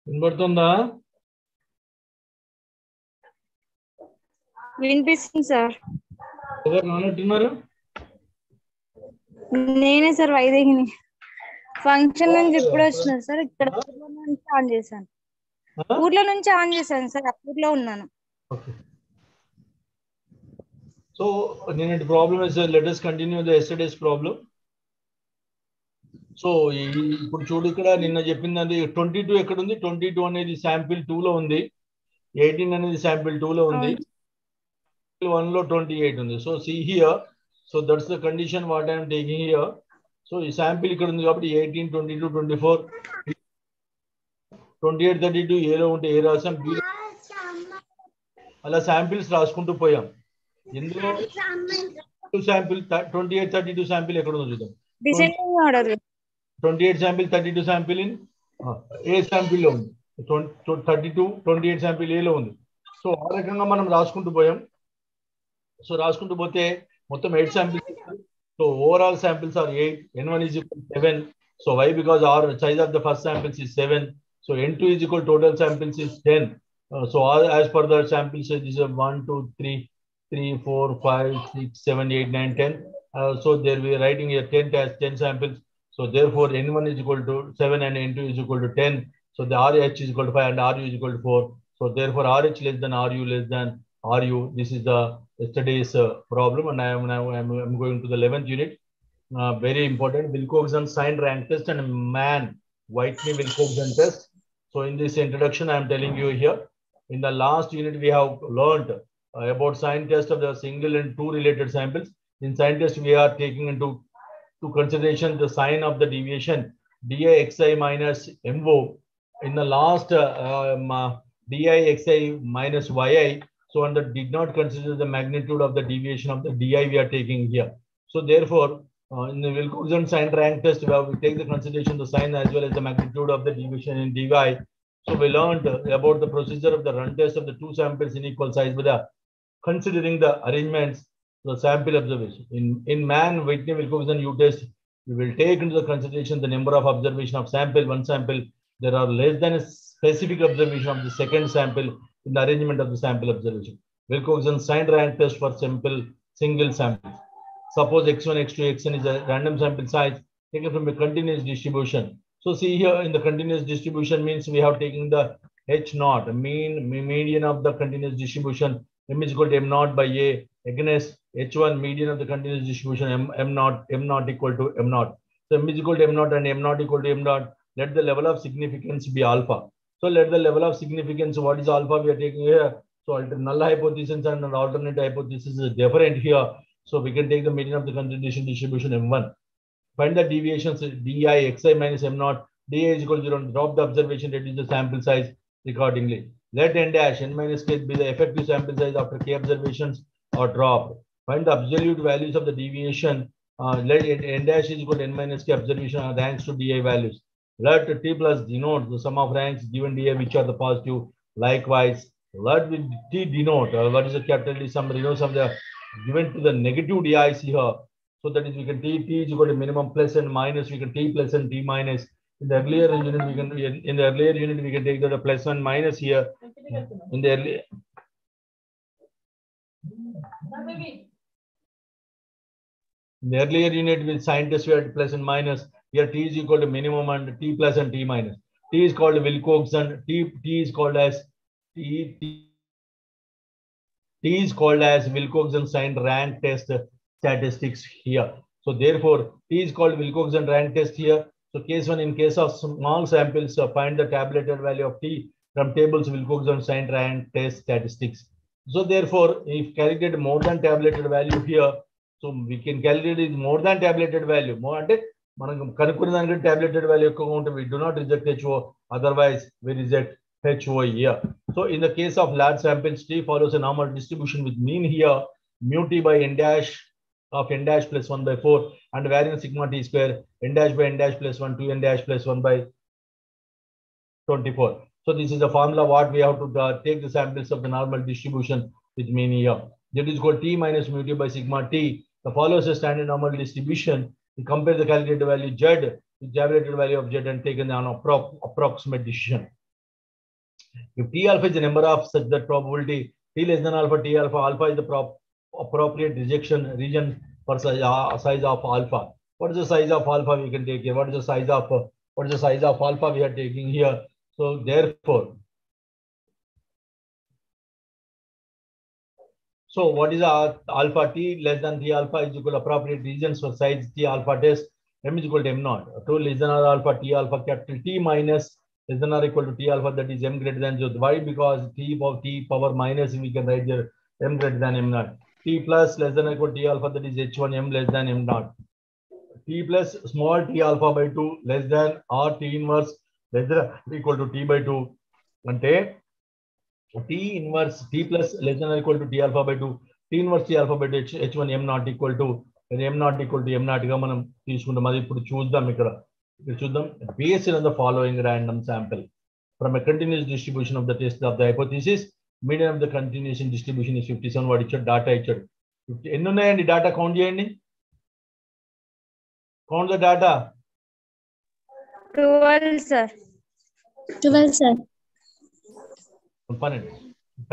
వినబడుతుందా? వినిపిస్తుంది సార్. ఎవరు నానంటున్నారు? నేనే సార్ వైదేహిని. ఫంక్షన్ నుంచి ఎప్పుడు వచ్చినా సార్, ఇక్కడ ఊర్లో నుంచి ఆన్ చేశాను. ఊర్లో నుంచి ఆన్ చేశాను సార్, ఊర్లో ఉన్నాను. So, the problem is, let us continue the yesterday's problem. So, ఇప్పుడు చూడు ఇక్కడ నిన్న చెప్పింది 22 ఎక్కడ ఉంది? 22 అనేది శాంపిల్ 2 లో ఉంది, 18 అనేది శాంపిల్ 2 లో ఉంది, 1 లో 28 ఉంది. So see here, so that's the condition what I am taking here. So ఈ శాంపిల్ ఇక్కడ ఉంది కాబట్టి 18, 22, 24, 28, 32 ఏలో ఉంటే ఏ రాసాం, బి అలా శాంపిల్స్ రాసుకుంటూ పోయాం. ఇందులో శాంపిల్ 28, 32 శాంపిల్ ఎక్కడ ఉందో చూద్దాం. 28 sample 32 sample in a sample లో ఉంది, 32 28 శాంపిల్ ఏలో ఉంది. సో ఆ రకంగా మనం రాసుకుంటూ పోయాం. సో రాసుకుంటూ పోతే మొత్తం 8 samples. So overall samples are 8, n1 is equal to 7. So why? Because our size of the first samples is 7. So n2 is equal to total samples is 10. So as per the sample size is 1, 2, 3, 4, 5, 6, 7, 8, 9, 10. So there we are writing here 10 samples. So therefore n1 is equal to 7 and n2 is equal to 10. So the RH is equal to 5 and RU is equal to 4. So therefore RH less than RU less than RU. This is the yesterday's problem, and I'm going to the 11th unit. Very important, Wilcoxon sign rank test and man Whitney-Wilcoxon test. So in this introduction, I am telling you here, in the last unit we have learned about sign test of the single and two related samples. In sign test, we are taking into consideration the sign of the deviation DIXI minus MO. In the last DIXI minus YI, so and that did not consider the magnitude of the deviation of the DI we are taking here. So therefore, in the Wilcoxon sign rank test, where we take the consideration the sign as well as the magnitude of the deviation in DY. So we learned about the procedure of the run test of the two samples in equal size with the considering the arrangements, the sample observation. In man Whitney-Wilcoxon U test, we will take into the consideration the number of observation of sample, one sample. There are less than a specific observation of the second sample in the arrangement of the sample observation. Wilcoxon sign rank test for simple single sample. Suppose x1, x2, xn is a random sample size taken from a continuous distribution. So see here, in the continuous distribution means we have taken the H0, median of the continuous distribution, m is equal to m0 by a, against H1, median of the continuous distribution, m0 equal to m0. So m is equal to m0 and m0 equal to m0. Let the level of significance be alpha. So let the level of significance, what is alpha we are taking here? So null hypothesis and alternate hypothesis is different here. So we can take the median of the continuous distribution m1. Find the deviations DI minus m0. DI is equal to 0. Drop the observation, reduce the sample size accordingly. Let n dash n minus k be the effective sample size after k observations or drop. Find the absolute values of the deviation. Let n dash is equal to n minus k observation ranks to DI values. Let T plus denote the sum of ranks given DI which are the positive. Likewise, let with T denote what is the capital D sum, of the given to the negative DIs here. So that is we can T is equal to minimum plus and minus, we can T plus and T minus. In the earlier unit we can we can take the plus and minus here. In the earlier unit with sign test we had plus and minus. Here T is equal to minimum and T plus and T minus. T is called Wilcoxon. T is called as T is called as Wilcoxon sign rank test statistics here. So therefore T is called Wilcoxon rank test here. So case 1, in case of small samples, find the tabulated value of T from tables Wilcoxon sign rank test statistics. So therefore, if calculated more than tabulated value here, so we can calculate it more than tabulated value. More ante manam kanukunna daniki tabulated value ekkuva unte we do not reject HO, otherwise we reject HO here. So in the case of large samples, T follows a normal distribution with mean here mu T by n dash of n dash plus 1 by 4 and variance sigma T square n dash by n dash plus 1 to n dash plus 1 by 24. So this is the formula what we have to take the samples of the normal distribution with mean here. That is called T minus mu T by sigma T. The follows a standard normal distribution We compare the calculated value Z with tabulated value of Z and taken an approximate decision. If T alpha is the number of such that probability T less than alpha, T alpha, alpha is the appropriate rejection region for size of alpha. What is the size of alpha we can take here? What is the size of alpha we are taking here? So therefore, so what is alpha? T less than T alpha is equal to appropriate regions for size T alpha test. M is equal to M naught. 2 less than or alpha T alpha capital T minus less than or equal to T alpha, that is M greater than 0. Why? Because T power minus, we can write there M greater than M naught. T plus less than or equal to T alpha, that is H1 M less than M naught. T plus small T alpha by 2 less than or T inverse less than or equal to T by 2. Ante T inverse T plus less than or equal to T alpha by 2. T inverse T alpha by 2 H1 M not equal to M not equal to M not గా మనం తీసుకుంటాం. అది ఇప్పుడు చూద్దాం. ఇక్కడ చూద్దాం. Based on the following random sample from a continuous distribution of the test of the hypothesis, median of the continuation distribution is 57. వాడు ఇచ్చాడు, డాటా ఇచ్చాడు. ఎన్ని ఉన్నాయండి? డాటా కౌంట్ చేయండి. Count the data. 12, sir. 12, sir.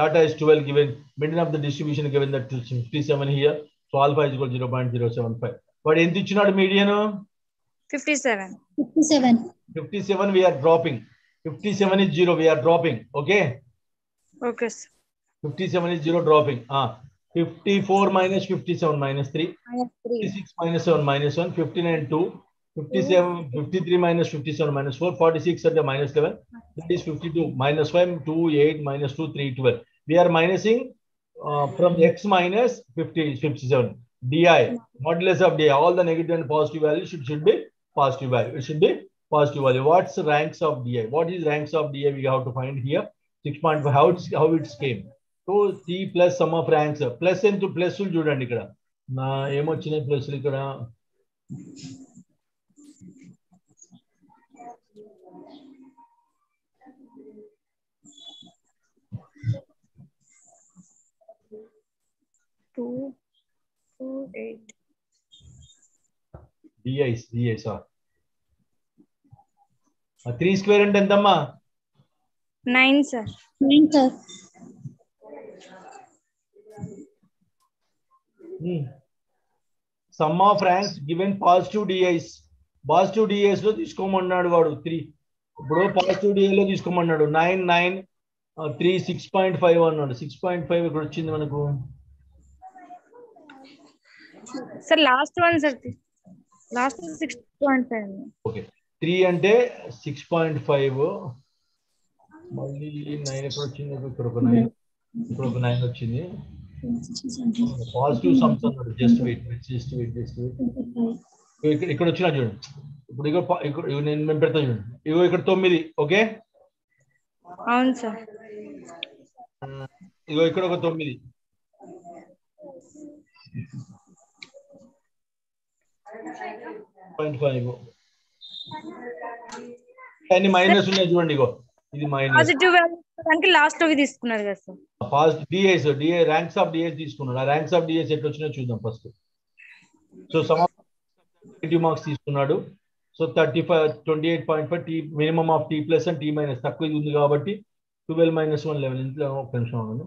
Data is 12 given. Median of the distribution given that 57 here. So alpha is equal to 0.075. But in the median 57. 57. 57 we are dropping. 57 is 0. We are dropping. Okay. Okay, sir. 57 is 0 dropping. 54 minus 57 minus 3. Minus 3. 56 minus 7 minus 1. 59 2. 57, 53 minus 57 minus 4, 46 at the minus 11. That is 52 minus 5, 2, 8 minus 2, 3, 12. We are minusing from x minus 50, 57. Di, modulus of di, all the negative and positive values should be positive value. It should be positive value. What's ranks of di? What is ranks of di? We have to find here 6.5. How it came? So t plus sum of ranks. Plus into plus will చూడండి ఇక్కడ. నా ఏమొచ్చినాయి ప్లస్లు ఇక్కడ. Two, 8. DIs. 3 square అంటే ఎంతమ్మా? 9, sir. 9, sir. Sum of ranks given positive DIs. Positive DIs లో తీసుకోమన్నాడు వాడు 3. ఇప్పుడు positive DI లో తీసుకోమన్నాడు 9, 9, 3, 6.5 అన్నాడు. 6.5 ఇక్కడ వచ్చింది మనకు. Sir, last one, sir. Last is 6.5. Okay. 3 అంటే 6.5. మళ్ళీ 9 ఎక్కడ వచ్చింది? ఇక్కడ ఒక 9. ఇక్కడ ఒక 9 వచ్చింది. పాజిటివ్ సమ్స్ అన్నాడు. Just wait. ఇక్కడ వచ్చినా చూడండి. ఇప్పుడు ఇక్కడ నేను పెడతా చూడండి. ఇగో ఇక్కడ 9. ఓకే. అవును సార్. ఇగో ఇక్కడ ఒక 9. అన్ని మైనస్ ఉన్నాయి చూడండి. ఇగో ఇది మైనస్. పాజిటివ్ వాల్యూ అంటే లాస్ట్ లో తీసుకున్నారు కదా sir. Positive DI ranks of DI తీసుకున్నాడు. ఆ ర్యాంక్స్ ఆఫ్ DI ఎట్లా వచ్చినా చూద్దాం first. So sum of 20 marks తీసుకున్నాడు. So 28.5 T minimum of T plus and T minus తక్కువ ఇది ఉంది కాబట్టి 12 minus 1 11. ఇంట్లో ఒక నిమిషం ఉన్నాను.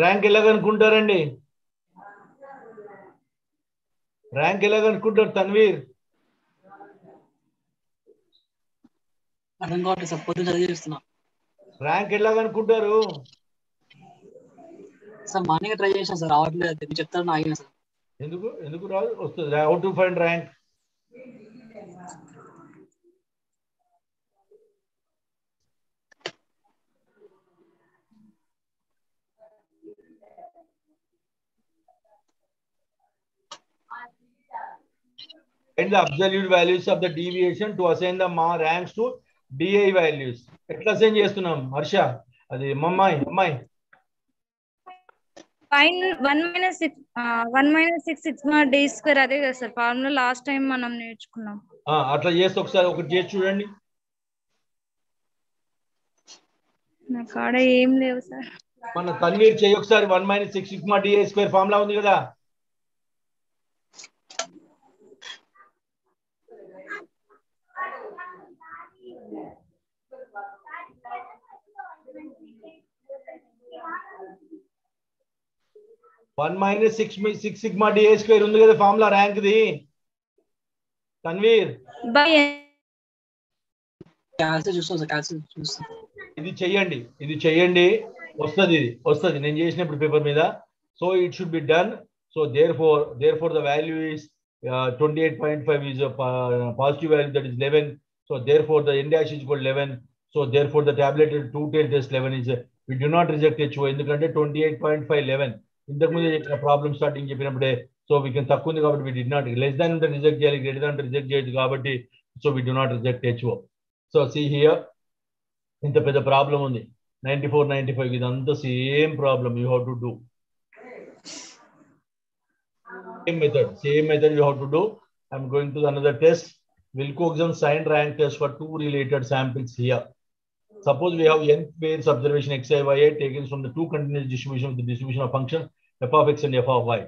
ర్యాంక్ ఎలా కనుక్కుంటారండి? ర్యాంక్ ఎలా కనుక్కుంటారు తన్వీర్? అర్థం కావట్లేదు సార్, పొద్దున చదివిస్తున్నా. ర్యాంక్ ఎలా కనుక్కుంటారు సార్? మార్నింగ్ ట్రై చేసాను సార్, రావట్లేదు. అది మీరు చెప్తారని ఆగినా సార్. ఎందుకు రాదు? వస్తుంది. How to find rank? Find the absolute values of the deviation to assign the ranks to DI values. ఎట్లా అసైన్ చేస్తున్నాం హర్ష? అది అమ్మాయి ఫైన్ 1 - 6 సిగ్మా డి స్క్వేర్ అదే కదా సార్ ఫార్ములా లాస్ట్ టైం మనం నేర్చుకున్నాం. అట్లా చేస్తే ఒకటి చేసి చూడండి. నా కాడ ఏం లేవు సార్. మన తన్వీర్ చేయి ఒకసారి. 1 - 6 సిగ్మా డిఐ స్క్వేర్ ఫార్ములా ఉంది కదా. -6 సిగ్మా డిఐ స్క్వేర్ ఉంది కదా ఫార్ములా ర్యాంక్ ది. తన్వీర్ ఇది చెయ్యండి వస్తుంది నేను చేసినప్పుడు పేపర్ మీద. So it should be done. So therefore the value is 28.5 is a positive value, that is 11. So therefore the n dash is equal to 11. So therefore the tabulated two-tail test 11 is we do not reject HO ఎందుకంటే 28.5 11 ఇంతకు ముందు problem starting చెప్పినప్పుడే. So we can తక్కువ ఉంది కాబట్టి we did not less than reject చేయాలి, greater than reject చేయదు కాబట్టి so we do not reject HO. So see here ఇంత పెద్ద ప్రాబ్లం ఉంది 94 95 ఇదంతా same problem you have to do. Same method you have to do. I'm going to another test. Wilcoxon signed rank test for two related samples here. Suppose we have n pairs observation xi yi taken from the two continuous distribution of the distribution of function f of x and f of y.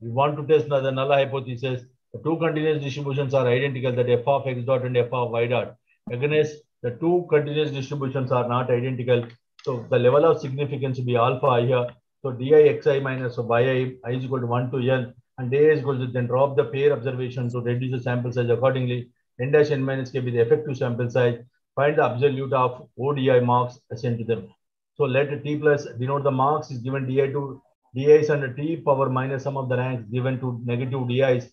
We want to test the null hypothesis. The two continuous distributions are identical, that f of x dot and f of y dot. Against the two continuous distributions are not identical. So the level of significance will be alpha here. So di xi minus yi is equal to 1 to n. And day is equal to then drop the pair observation to reduce the sample size accordingly. N dash n minus k be the effective sample size. Find the absolute of ODI marks assigned to them. So let t plus denote the marks is given di to di's and t power minus sum of the ranks given to negative di's.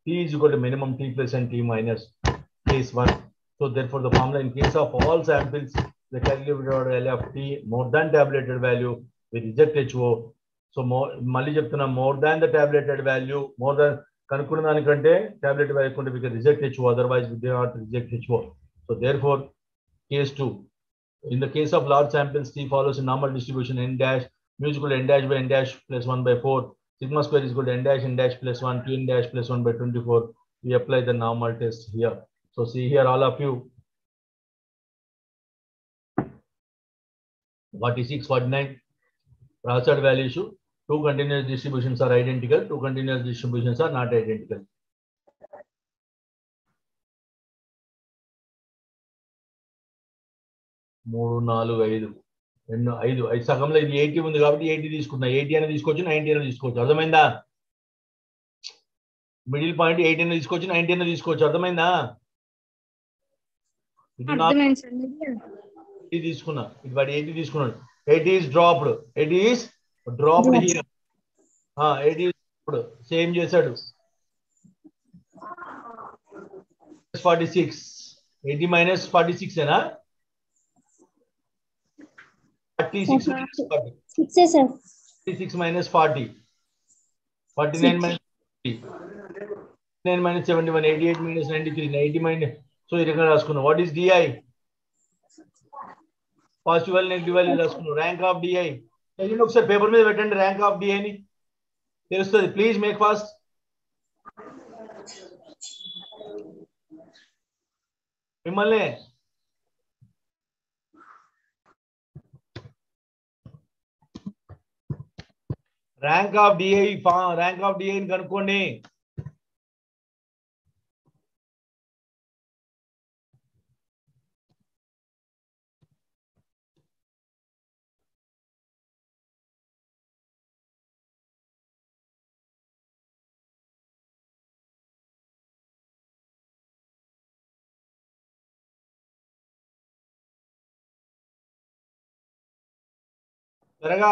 T is equal to minimum t plus and t minus case 1. So therefore the formula in case of all samples, the calculated L of t more than tabulated value, we reject HO. So మళ్ళీ చెప్తున్నా, more than the tabulated value, more than కనుక్కున్న దానికంటే tablet value కొంటే we can reject H O, otherwise we do not reject H O. So therefore case 2, in the case of large samples t follows a normal distribution n dash mu is equal to n dash by n dash plus 1 by 4, sigma square is equal to n dash plus 1 to n dash plus 1 by 24. We apply the normal test here. So see here all of you 46 49 Rashad value issue. Two continuous distributions are identical. Two continuous distributions are not identical. మూడు నాలుగు ఐదు రెండు ఐదు సగంలో ఇది 80 ఉంది కాబట్టి 80 తీసుకున్నా. 80 అనేది తీసుకోవచ్చు, 90 అనేది తీసుకోవచ్చు. అర్థమైందా? మిడిల్ పాయింట్ 80 అనేది తీసుకోవచ్చు, 90 అనేది తీసుకోవచ్చు. అర్థమైందా? ఇది తీసుకున్నా, ఇది వాడు 80 తీసుకున్నాడు. 80 is dropped. 80 is dropped here. 80 is dropped. Same చేశాడు. 46. 80 minus 46 ఏనా? 46 minus 40. 46 minus 40. 49 minus 50. 9 minus 71. 88 minus 93. 90 minus. So ఈ రకంగా రాసుకున్నాం. What is DI? Positive value negative value రాసుకున్నాం. ర్యాంక్ ఆఫ్ డిఐ తెలియని ఒకసారి పేపర్ మీద పెట్టండి. ర్యాంక్ ఆఫ్ డిఐ అని తెలుస్తుంది. Please make fast. మిమ్మల్ని ర్యాంక్ ఆఫ్ డిఐ కనుక్కోండి. త్వరగా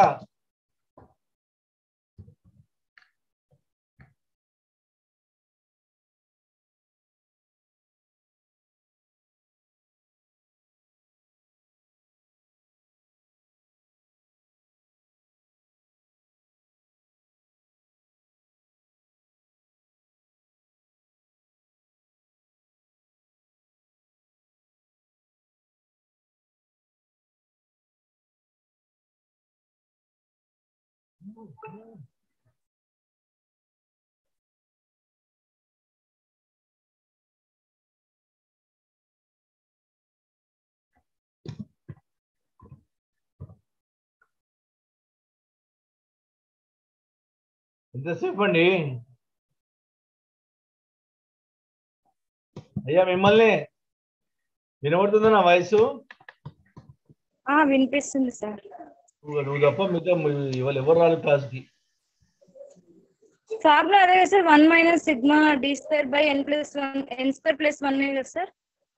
ఎంతసేపు అండి అయ్యా మిమ్మల్ని వినబడుతుందా నా వయసు? వినిపిస్తుంది సార్. నువ్వు తప్ప మిగతా ఇవాళ ఎవరు రాలేదు క్లాస్కి. ఫార్ములా అదే సార్, 1 - సిగ్మా d²/n+1 కదా సార్?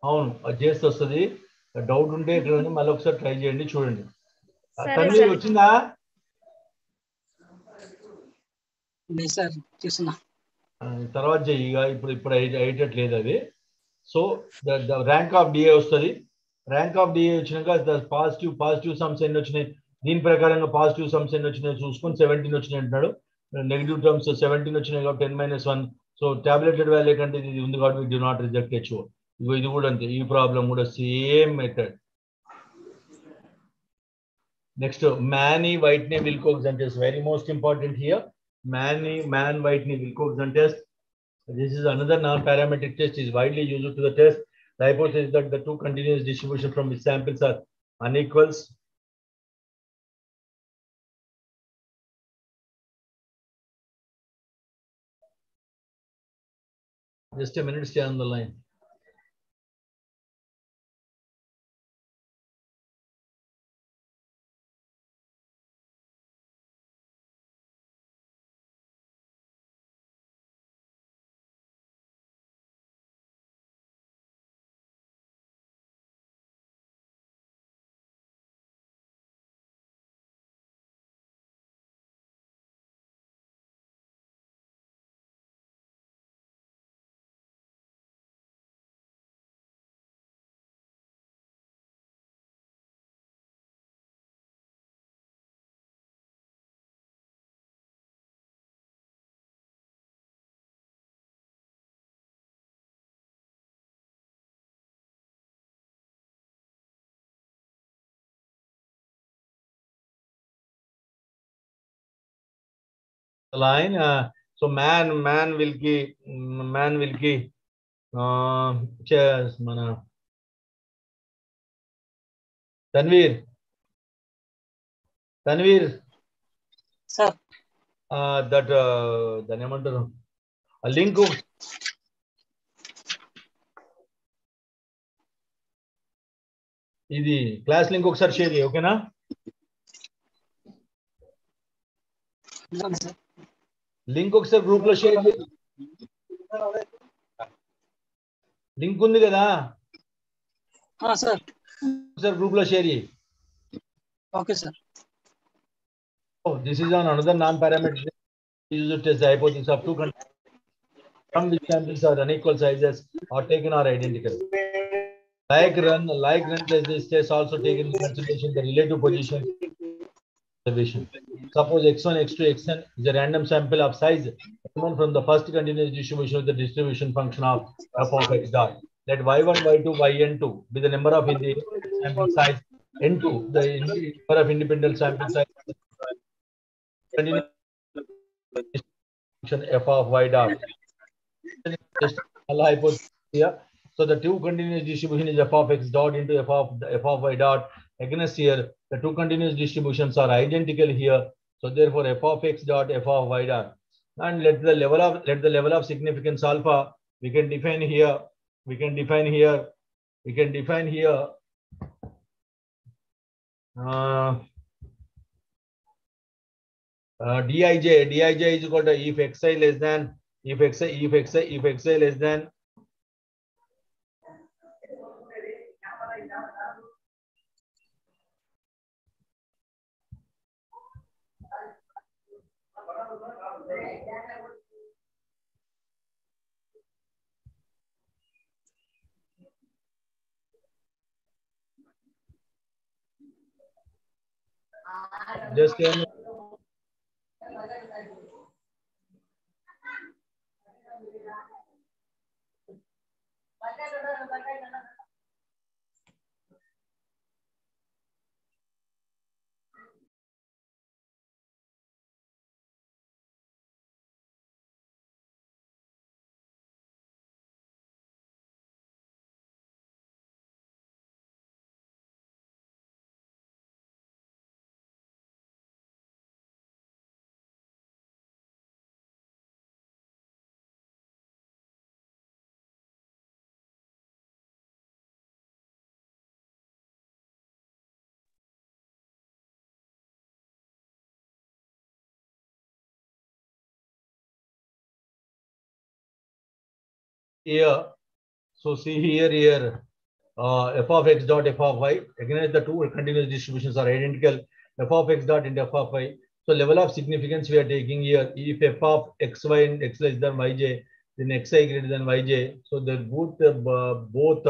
అవును, అది చేస్తే వస్తుంది. డౌట్ ఉంటే ఇక్కడ ఉంది, మళ్ళీ ఒకసారి ట్రై చేయండి, చూడండి. సరే తన్వి సార్. వచ్చిందా? లేదు సార్, చూస్తున్నా. తర్వాత చెయ్యి, ఇక ఇప్పుడు అయ్యేటట్లేదు అది. So the rank of D A వస్తుంది. ర్యాంక్ ఆఫ్ డిఏ వచ్చినాక పాజిటివ్ సమ్స్ ఎన్ని వచ్చినాయి, దీని ప్రకారంగా పాజిటివ్ సమ్స్ ఎన్ని వచ్చినాయి చూసుకొని 17 వచ్చినాయి అంటున్నాడు. నెగిటివ్ టర్మ్స్ 17 వచ్చినాయి కాబట్టి 10 - 1. సో టాబ్లెటెడ్ వాల్యూ కంటే ఇది ఉంది కాబట్టి we do not reject H O. ఇగో ఇది కూడా అంతే, ఈ ప్రాబ్లం కూడా same method. Next Manny Whitney Wilcoxon test, very most important here. Man Whitney Wilcoxon test. This is another non-parametric test, is widely used to the test the hypothesis that the two continuous distribution from which samples are unequals. Just a minute, stay on the line. Line. So man will key chairs mana Tanvir sir that దాని ఏమంటారు ఆ link ఇది class link ఒకసారి share చేయి, ఓకేనా? Link ఒకసారి group లో share చేయి. లింక్ ఉంది కదా సార్, ఒకసారి గ్రూప్ లో షేర్ చేయి. Okay sir. This is on another non-parametric use to test the hypothesis of two countries from which samples are unequal sizes or taken are identical. Like run test, this test also taken into consideration the relative position observation. Suppose x1, x2, xn is a random sample of size m1 from the first continuous distribution of the distribution function of f of x dot. Let y1, y2, yn2 be the number of independent sample size, n2 the number of independent sample size continuous function f of y dot. Just null hypothesis here. So the two continuous distribution is f of x dot into f of y dot. Against here, the two continuous distributions are identical here. So therefore, f of x dot, f of y dot, and let the level of significance alpha. We can define here. Dij is equal to if xi less than less than just here. So see here, f of x dot f of y. Again, the two continuous distributions are identical. F of x dot into f of y. So level of significance we are taking here. If f of xy and x less than yj, then xi greater than yj. So they're both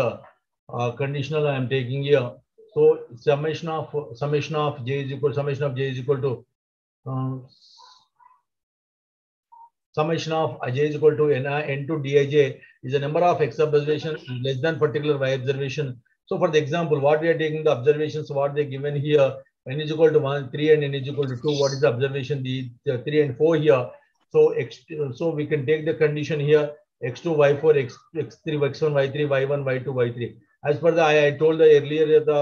conditional I am taking here. So summation of j is equal to summation of j is equal to n to dij is the number of x observations less than particular y observation. So for the example, what we are taking the observations, what they given here, n is equal to 1, 3 and n is equal to 2. What is the observation? The 3 and 4 here. So so we can take the condition here x2, y4, x3, x1, y3, y1, y2, y3. As per the I told the earlier the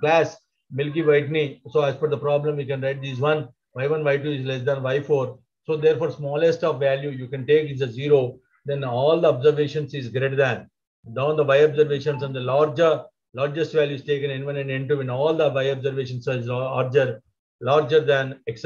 class Milky Whitney. So as per the problem, we can write this one y1, y2 is less than y4. So therefore, smallest of value you can take is a 0. Then all the observations is greater than. Down the y observations and the largest value is taken n1 and n2 when all the y observations are larger than x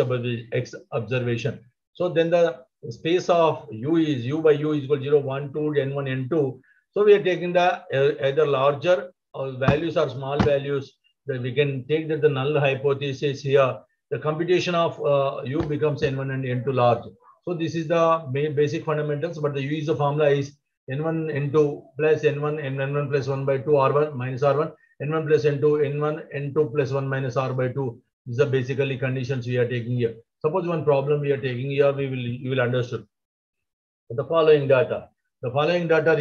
observation. So then the space of u is u by u is equal to 0, 1, 2, n1, n2. So we are taking the either larger values or small values. That we can take that the null hypothesis here. The computation of u becomes n1 and n2 large. So this is the basic fundamentals, but the u is the formula is n1 n2 plus n1 n1 plus 1 by 2 r1 minus r1 n1 plus n2 n1 n2 plus 1 minus r by 2. These are basically conditions we are taking here. Suppose one problem we are taking here, you will understand. The following data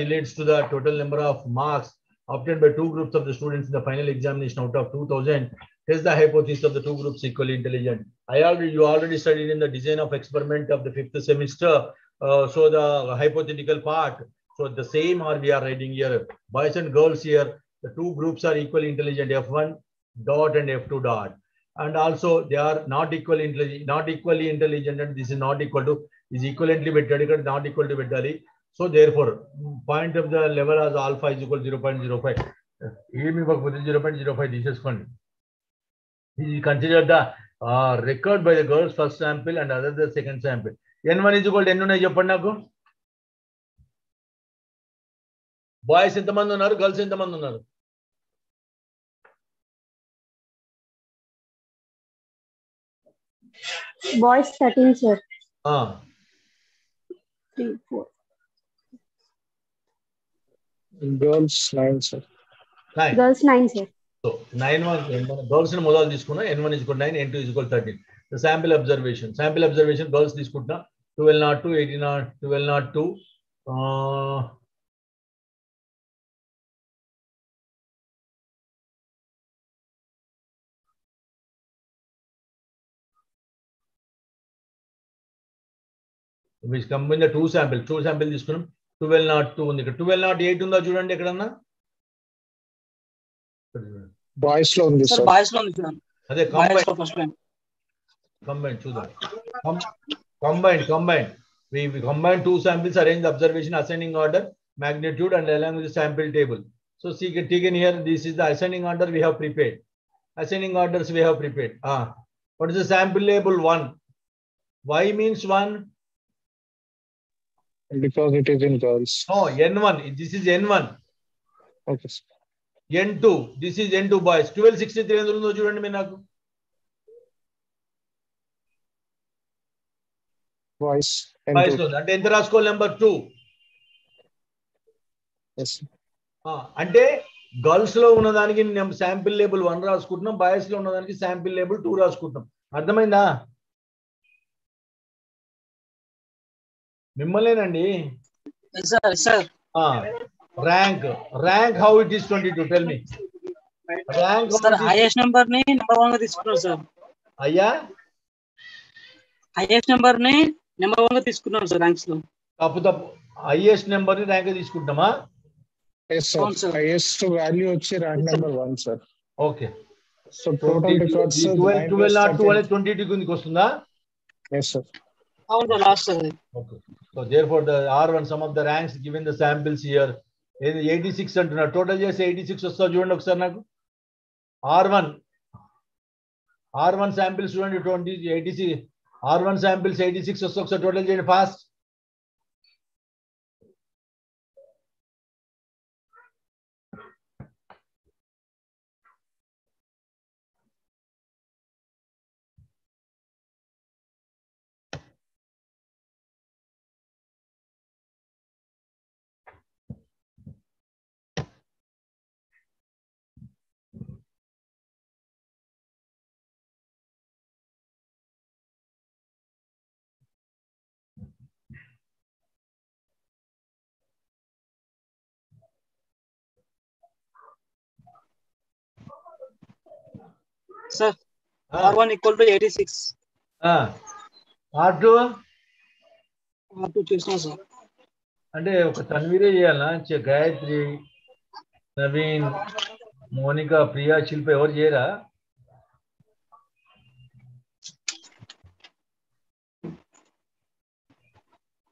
relates to the total number of marks obtained by two groups of the students in the final examination out of 2000. Test the hypothesis of the two groups equally intelligent. You already studied in the design of experiment of the 5th semester. So the hypothetical part. So the same are we are writing here. Boys and girls here. The two groups are equally intelligent. F1 dot and F2 dot. And also they are not equally intelligent. And this is not equal to is equivalently vetted, not equal to vetted. So therefore, point of the level as alpha is equal to 0.05. 0.05. This is fun. This is considered the record by the girls first sample and other the second sample. N1 is equal to N1. Boys in the man, girls in the man. Boys 13, sir. 3, 4. Girls 9, sir. 9. Girls 9, sir. So 9 1 girls in model this n1 is equal to 9, n2 is equal to 13. The sample observation girls this 1202, 18, 1202. Which combine the two sample this 1202 ఉంది. 1208 ఉందా చూడండి ఎక్కడన్నా. Boys లో ఉంది sir. Boys లో ఉంది sir. అదే combined చూద్దాం. Combined. We combine two samples, arrange the observation ascending order, magnitude and along with the sample table. So see taken here, this is the ascending order we have prepared. Ascending orders we have prepared. What is the sample label 1? Why means 1? Because it is in girls. Oh, N1. This is N1. Okay. N2. This is N2 boys. 1263 ఎందులో చూడండి మీరు నాకు. Boys. Boys లో అంటే ఎంత రాసుకోవాలి number 2. Yes. అంటే girls లో ఉన్నదానికి శాంపిల్ లేబుల్ 1 రాసుకుంటున్నాం, బాయ్స్ లో ఉన్నదానికి శాంపిల్ లేబుల్ 2 రాసుకుంటున్నాం. అర్థమైందా? మిమ్మల్నేనండి. Rank how it is 22 tell me. Rank sir highest number ని నెంబర్ 1 గా తీసుకున్నాం సార్. అయ్యా హైయెస్ట్ నంబర్ ని నెంబర్ 1 గా తీసుకున్నాం సార్ ర్యాంక్స్ లో. తప్పు హైయెస్ట్ నెంబర్ ని ర్యాంక్ గా తీసుకుంటామా? Yes sir. Highest value వచ్చి rank number 1 sir. Okay. So total records 1202 అనేది 22 కిందకి వస్తుందా? Yes sir. అవును sir last sir. Okay. So therefore the R1 some of the ranks given the samples here 86 అంటున్నా. Total చేసి 86 వస్తా చూడండి ఒకసారి నాకు. R1 samples చూడండి 86 R1 samples 86 వస్తా ఒకసారి టోటల్ చేయండి fast. Sir, R1 equal to 86. R2 R2 చేసిన సార్. అంటే ఒక తన్వీరే చేయాలా? గాయత్రి, నవీన్, మోనిక, ప్రియా, శిల్ప ఎవరు చేయరా?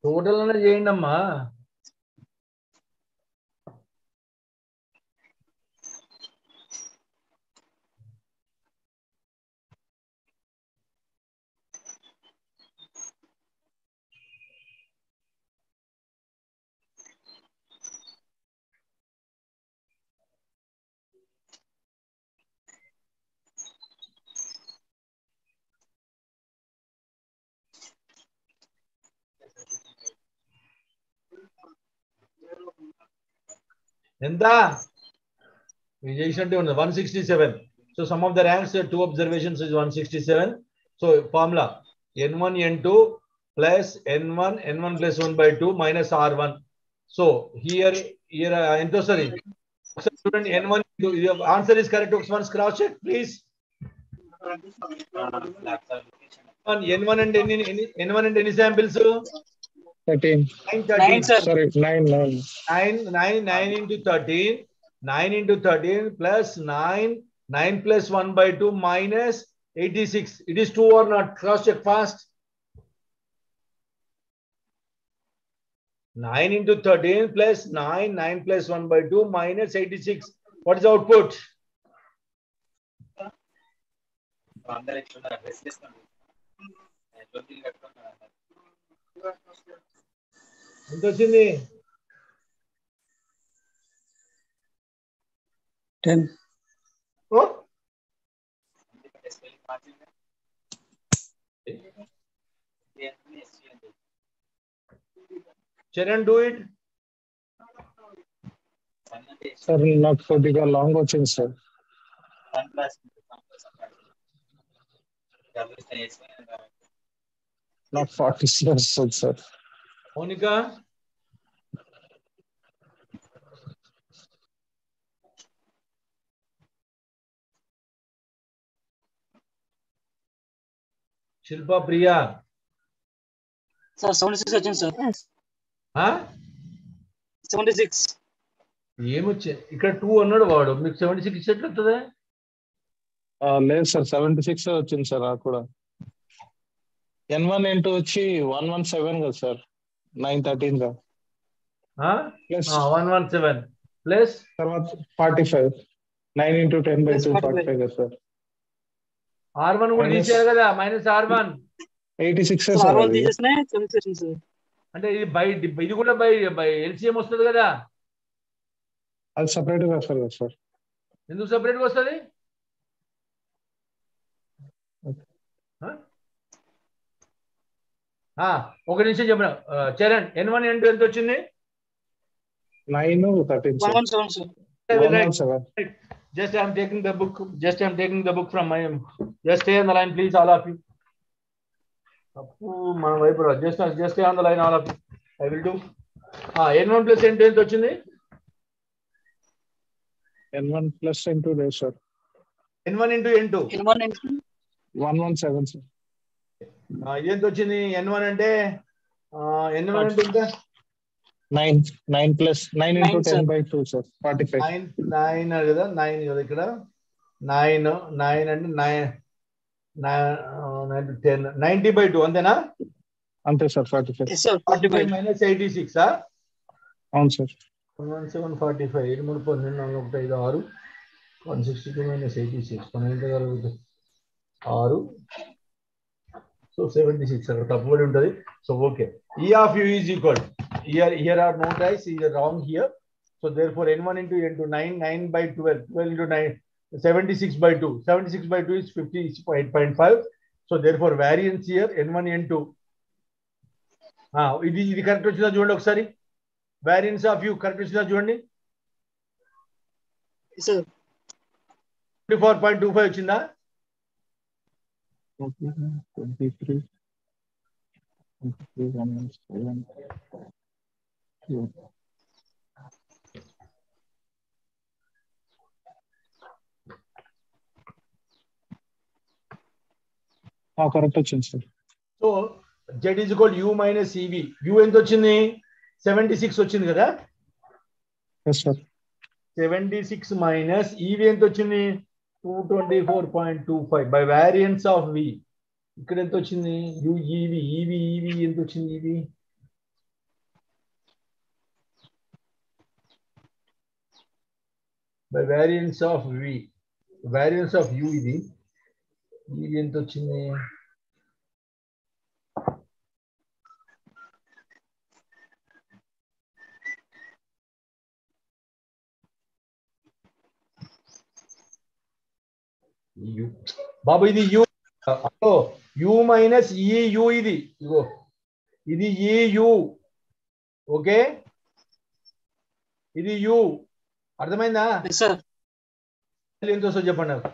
టోటల్ అనే చేయండి అమ్మా. ఎంత చేసినట్టే ఉంది 167. So sum of the ranks 2 observations is 167. So formula n1 n2 plus n1 plus 1/2 minus r1. So here ఎంత వస్తుంది చూడండి. n1 answer is correct. ఒకసారి క్రాస్ చెక్ ప్లీజ్. n1 అంటే ఎన్ని samples? 13. 9 sir. Sorry, 9. 9 into 13. 9 into 13 plus 9 plus 1/2 minus 86. It is true or not? Cross check fast. 9 into 13 plus 9 plus 1/2 minus 86. What is the output? ఎంత వచ్చింది? 10. Oh? Charan, do it. Sir నాకు కొద్దిగా long వచ్చింది sir. నాకు 46 వస్తుంది sir. Monica? Shilpa, Priya? Sir, 76 వచ్చింది sir. Huh? 76. ఏమొచ్చే ఇక్కడ 2 అన్నాడు వాడు. మీకు 76 ఇచ్చేట్లు వస్తుందా? లేదు సార్, 76 వచ్చింది సార్ నాకు కూడా. n1 n2 వచ్చి 117 కదా సార్, 913 గా ప్లస్ 117 ప్లస్ తర్వాత 45 9 into 10/2 45 కదా సార్. R1 కూడా తీసేయాలి కదా, minus R1 86 sir sir. R1 తీసేసినా 76 sir. అంటే ఇది కూడా బై ఎల్సిఎం వస్తుంది కదా. అది సపరేట్ గా వస్తారు కదా సార్. ఎందుకు సపరేట్ గా వస్తుంది? ఒక నిమిషం చెప్పిన చరణ్, n1 n2 ఎంత వచ్చింది? 9 13 sir. 117. Just I am taking the book from my. Just stay on the line, please, all of you. మన వైపు just stay on the line, all of you. I will do. n1 plus n2 ఎంత వచ్చింది? n1 plus n2 లేదు sir. n1 into n2 117 sir. ఇదెంత వచ్చింది? n1 అంటే n1 అంటే ఎంత? 9 plus 9 into 10/2 సార్ 45. 9 కదా, 9 కదా ఇక్కడ. 9 అంటే 9 to 10 90/2 అంతేనా? అంతే సార్ 45. Yes sir, 45 minus 86. అవును సార్. 117 45 7 3 12 4 1 5 6 162 minus 86 12 6. సో 76 అక్కడ తప్పుబడి ఉంటుంది. So okay, E of u is equal. Here are no ties, is wrong here. So therefore n1 into n2 9 by 12 into 9 76/2. 76/2 is 58.5. So therefore variance here n1 n2. ఇది correct వచ్చిందా చూడండి ఒకసారి. Variance of you correct వచ్చిందా చూడండి. 24.25 వచ్చిందా? 23 7 correct వచ్చింది sir. So Z is equal U minus EV. U ఎంత వచ్చింది? 76 వచ్చింది కదా. Yes sir. 76 మైనస్ EV ఎంత వచ్చింది? 224.25 బై వేరియన్స్ ఆఫ్ V. ఇక్కడ ఎంత వచ్చింది? EV ఎంత వచ్చింది? EV by variance of V, variance of U. ఇది EV ఎంత వచ్చింది? బాబు ఇది యూ, యూ మైనస్ EU. ఇది ఇగో ఇది EU. ఓకే, ఇది యూ. అర్థమైందా? సార్ ఎంత వస్తుందో చెప్పండి నాకు.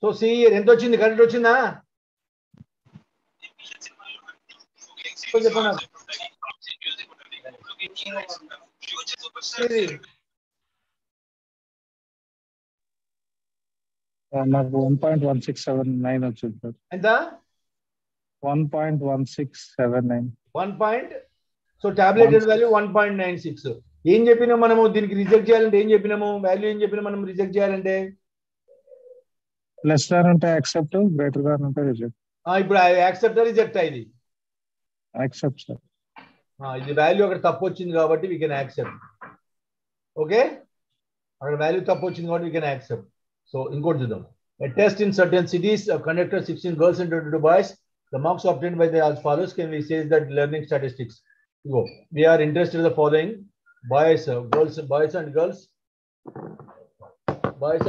సో సి ఎంత వచ్చింది? కరెక్ట్ వచ్చిందా? చెప్పండి నాకు. నాకు 1.1679 వచ్చింది సార్. ఎంత? 1.1679. 1. So tabulated value 1.96. ఏం చెప్పినా మనము దీనికి రిజెక్ట్ చేయాలంటే ఏం చెప్పినాము? వాల్యూ ఏం చెప్పినా మనం రిజెక్ట్ చేయాలంటే లెస్ దాన్ ఉంటే యాక్సెప్ట్, గ్రేటర్ దాన్ ఉంటే రిజెక్ట్. ఇప్పుడు యాక్సెప్ట్ రిజెక్ట్ అయింది. Accept sir. ఇది వాల్యూ అక్కడ తప్పు వచ్చింది కాబట్టి వీ కెన్ యాక్సెప్ట్. ఓకే, అక్కడ వాల్యూ తప్పు వచ్చింది కాబట్టి వీ కెన్ యాక్సెప్ట్. సో ఇంకోటి చూద్దాం. A test in certain cities conducted 16 girls and 22 boys. The marks obtained by the as follows. Can we say that learning statistics? We are interested in the following: boys, girls, boys and girls. Boys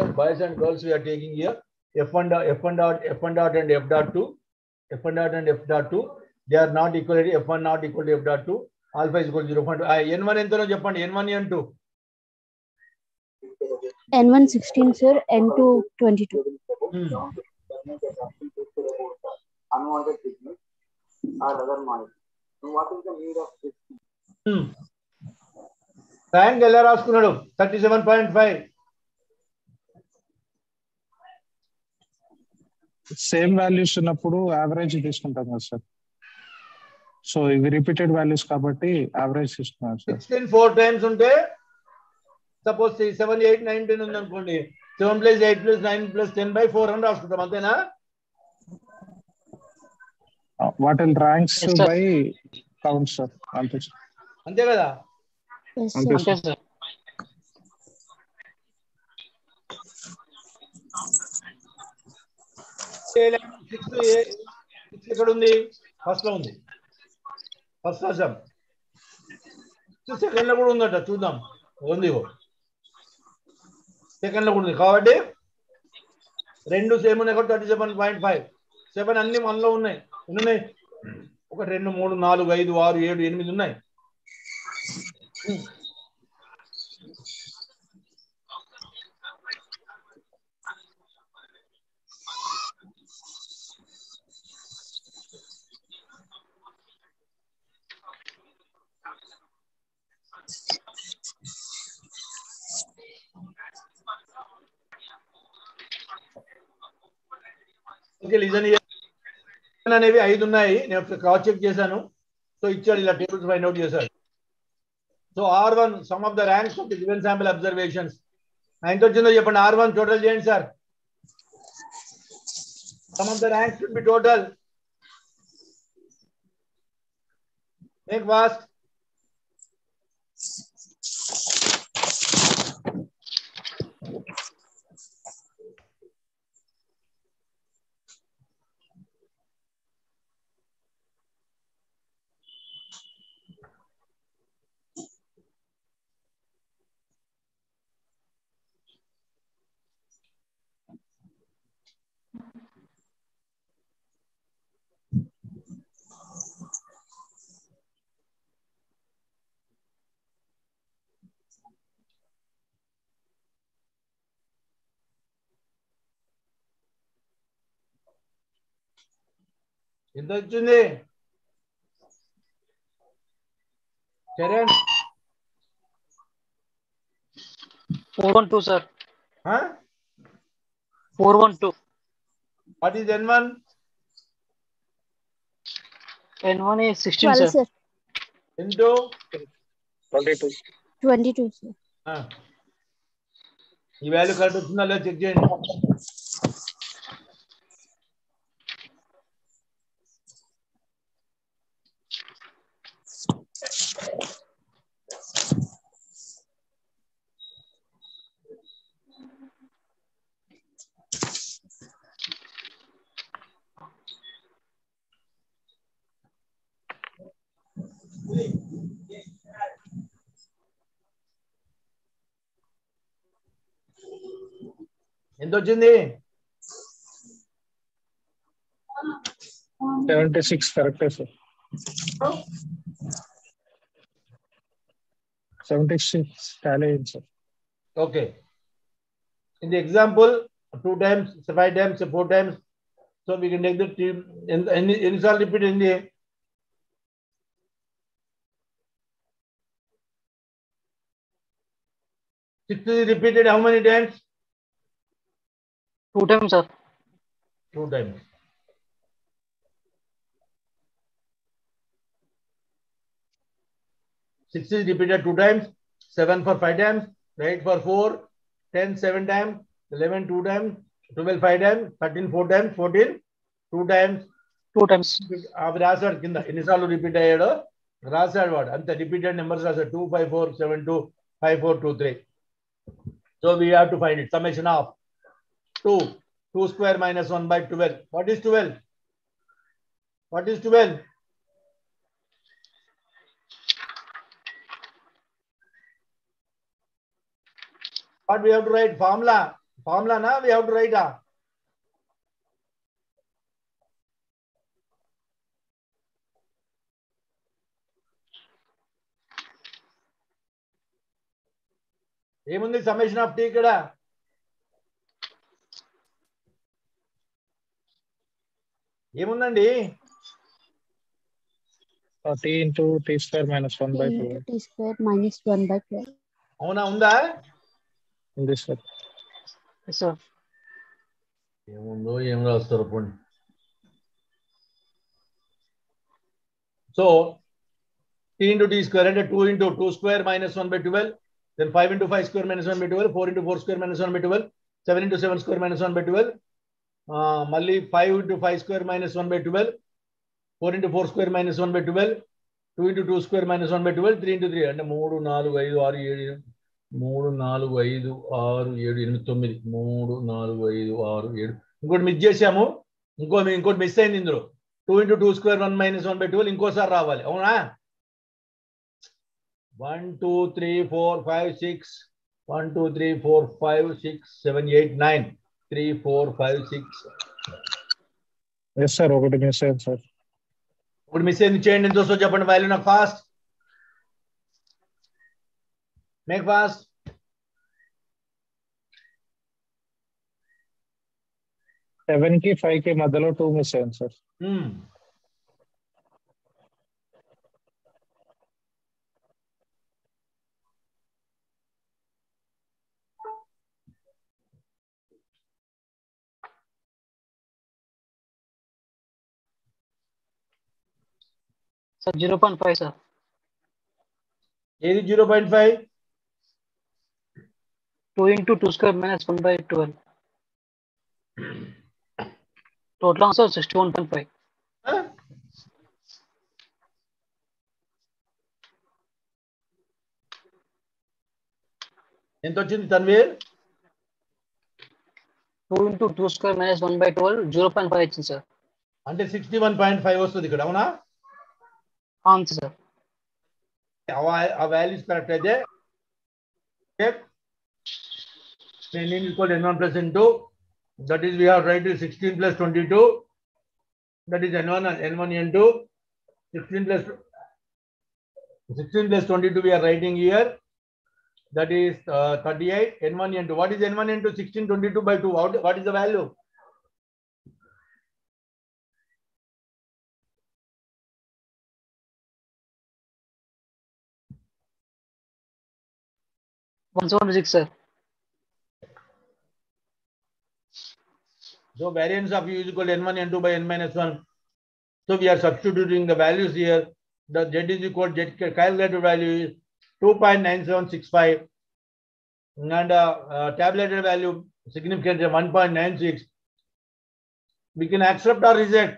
and girls we are taking here. F1 dot and F.2. F1 dot and F.2. They are not equal to F1 not equal to F.2. Alpha is equal to 0.2. N1 ఎంతనో చెప్పండి. N1 N2. N1 16 sir, N2 22. Unwanted signals or other noise. So what is the need of this? Rank ఎలా రాసుకున్నాడు? 37.5. Same values ఉన్నప్పుడు average తీసుకుంటాం కదా sir. So ఇవి repeated values కాబట్టి average తీసుకున్నాం సార్. 16 4 టైమ్స్ ఉంటే సపోజ్ 7 8 9 10 ఉంది అనుకోండి. 7 + 8 + 9 + 10/4 అని రాసుకుంటాం. అంతేనా? వాటి ర్యాంక్స్ బై కౌంట్ సార్. అంతే సార్. అంతే కదా? అంతే సార్. సార్ ఎక్కడ ఉంది? ఫస్ట్ లో ఉంది. ఫస్ట్ రాసాం. సెకండ్ లో కూడా ఉందట, చూద్దాం. ఉంది, సెకండ్ లో కూడా ఉంది. కాబట్టి రెండు సేమ్ ఉన్నాయి కాబట్టి 37.5. 7 అన్ని మనలో ఉన్నాయి. ఉన్నాయి 1 2 3 4 5 6 7 8 ఉన్నాయి. ఓకే, లిజన్ అనేవి 5 ఉన్నాయి. నేను క్రాస్ చెక్ చేశాను. సో ఇచ్చాడు, ఇలా టేబుల్స్ ఫైండ్ అవుట్ చేశాడు. So R1 some of the ranks of the given sample observations. ఎంత వచ్చిందో చెప్పండి. R1 టోటల్ చేయండి sir. Some of the ranks should be total. Make fast. ఎంత వచ్చింది Charan 412, sir. huh? 412. What is N1? N1 is 16, 12, sir. sir. Into 22. 22, sir. ఈ value correct వచ్చిందా లేదా check చేయండి ఎంత వచ్చింది 76 కరెక్టే సార్ 76 టాలీ అయింది sir okay in the example 2 times 5 times 4 times so we can take the team any shall repeat in the 6 is repeated how many times 2 times, sir. 2 times Six is repeated 2 times, 7 for 5 times, 8 for 4, 10 7 times, 11 2 times, 12 5 times, 13 4 times, 14 2 times. 2 times. అవి రాశాడు కింద ఎన్నిసార్లు repeat అయ్యాడో రాశాడు వాడు అంత repeated numbers రాశాడు 2 5 4 7 2 5 4 2 3 so we have to find it summation of 2 square minus 1 by 12 what is 12 what we have to write formula na we have to write ఏముంది summation of tea ఇక్కడ ఏముందండి t into t square minus 1 by 12 T square minus 1 by 12. అవునా ఉందా ఉంది sir Yes, sir. ఏముందో ఏం రాస్తారు పోండి so t into t square అంటే 2 into 2 square minus 1 by 12 then 5 into 5 square minus 1 by 12 4 into 4 square minus 1 by 12 7 into 7 square minus 1 by 12 మళ్ళీ 5 into 5 square minus 1 by 12 4 into 4 square minus 1 by 12 2 into 2 square minus 1 by 12 3 into 3 అంటే 3 4 5 6 7 3 4 5 6 7 8 9 3 4 5 6 7 ఇంకోటి miss చేసాము ఇంకోటి miss అయింది ఇందులో 2 into 2 square 1 minus 1 by 12 ఇంకోసారి రావాలి అవునా 1 2 3 4 5 6 1 2 3 4 5 6 7 8 9 3 4 5 6 ఎస్ సార్ ఒకటి మిస్ అయింది సార్ ఇప్పుడు మిస్ అయింది చేయండి ఎంత వస్తుందో చెప్పండి వాల్యూ నాకు ఫాస్ట్ మేక్ ఫాస్ట్ సెవెన్ కి 5 కి మధ్యలో 2 మిస్ అయింది సార్ Sir, 0.5, sir. ఏది 0.5 2 into 2 square minus 1 by 12. Total answer 61.5. ఎంత వచ్చింది Tanveer 2 into 2 square minus 1 by 12, 0.5 వచ్చింది సార్ అంటే 61.5 వస్తుంది ఇక్కడ అవునా అవును సార్ ఆ వాల్యూస్ కరెక్ట్ అయితే n equal to n1 plus n2 that is we have write 16 plus 22 that is n1 n2 16 plus 22 we are writing here that is 38 n1 n2 what is n1 n2 16 22 by 2 what is the value 176, sir. So variance of u is equal to n1 n2 by n minus 1. So we are substituting the values here. The z is equal to z calculated value is 2.9765 and tabulated value significant 1.96. We can accept or reject.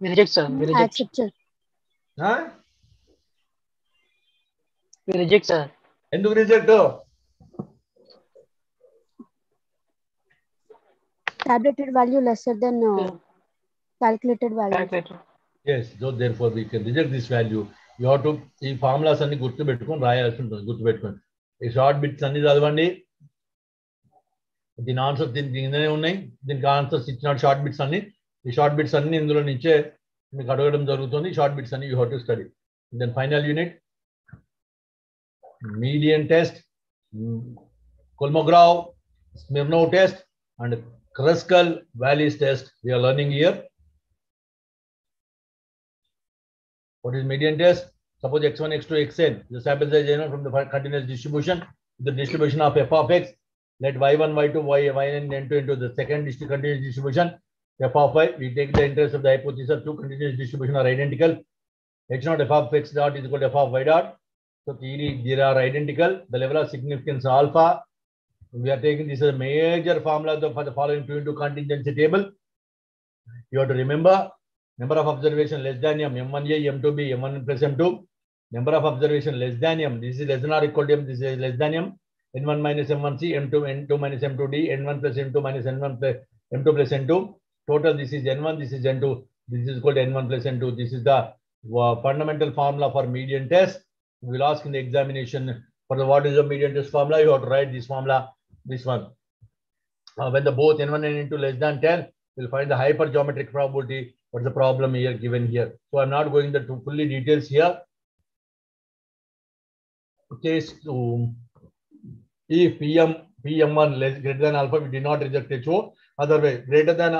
We reject, sir. We reject. Accept, sir. Huh? We reject, sir. ఎందుకు reject? Tabulated value lesser than calculated value. Calculator. Yes, so therefore we can reject this value. You have to ఈ formulas అన్ని గుర్తుపెట్టుకొని రాయాల్సి ఉంటుంది. గుర్తుపెట్టుకోండి. ఈ short bits అన్ని చదవండి. దీని ఆన్సర్ దీనినే ఉన్నాయి. దీనికి ఆన్సర్స్ ఇచ్చిన షార్ట్ బిట్స్ అన్ని ఈ షార్ట్ బిట్స్ అన్ని ఇందులో నుంచే మీకు అడగడం జరుగుతుంది. షార్ట్ బిట్స్ అన్ని you have to study. Then final unit median test, Kolmogorov, Smirnov test, and Kruskal-Wallis test we are learning here. What is median test? Suppose x1, x2, xn, the sample size is from the continuous distribution, the distribution of f of x. Let y1, y2, yn, n2 into the second continuous distribution, f of y. We take the interest of the hypothesis of two continuous distribution are identical. h0 f of x dot is equal to f of y dot. So they are identical. The level of significance alpha. We are taking this as a major formula for the following 2 into contingency table. You have to remember number of observation less than m, m1a, m2b, m1 plus m2. Number of observation less than m. This is less than or equal to m. This is less than m. n1 minus m1c, m2, n2 minus m2d, n1 plus m2 minus n1 plus m2 plus n2. Total this is n1, this is n2. This is equal to n1 plus n2. This is the fundamental formula for median test. We will ask in the examination for the what is the median test formula. You have to write this formula, this one. When the both n1 and n2 less than 10, we'll find the hypergeometric probability. What's the problem here given here? So I'm not going into fully details here. Case if PM1 less greater than alpha, we did not reject HO. Otherwise, greater than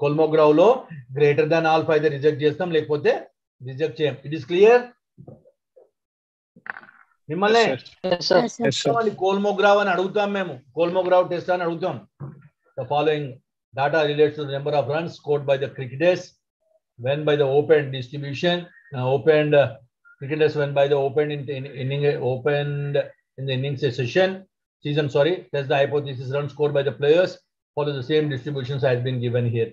Kolmogorov lo greater than alpha either reject చేస్తాం లేకపోతే reject చేయం. It is clear? మిమ్మల్ని కోల్మోగ్రావ్ అని అడుగుతాం మేము కోల్మోగ్రావ్ test అని అడుగుతాం the following data relates to the number of runs scored by the cricketers when by the open distribution opened cricketers when by the opened in the innings session season test the hypothesis run scored by the players follow the same distributions has been given here.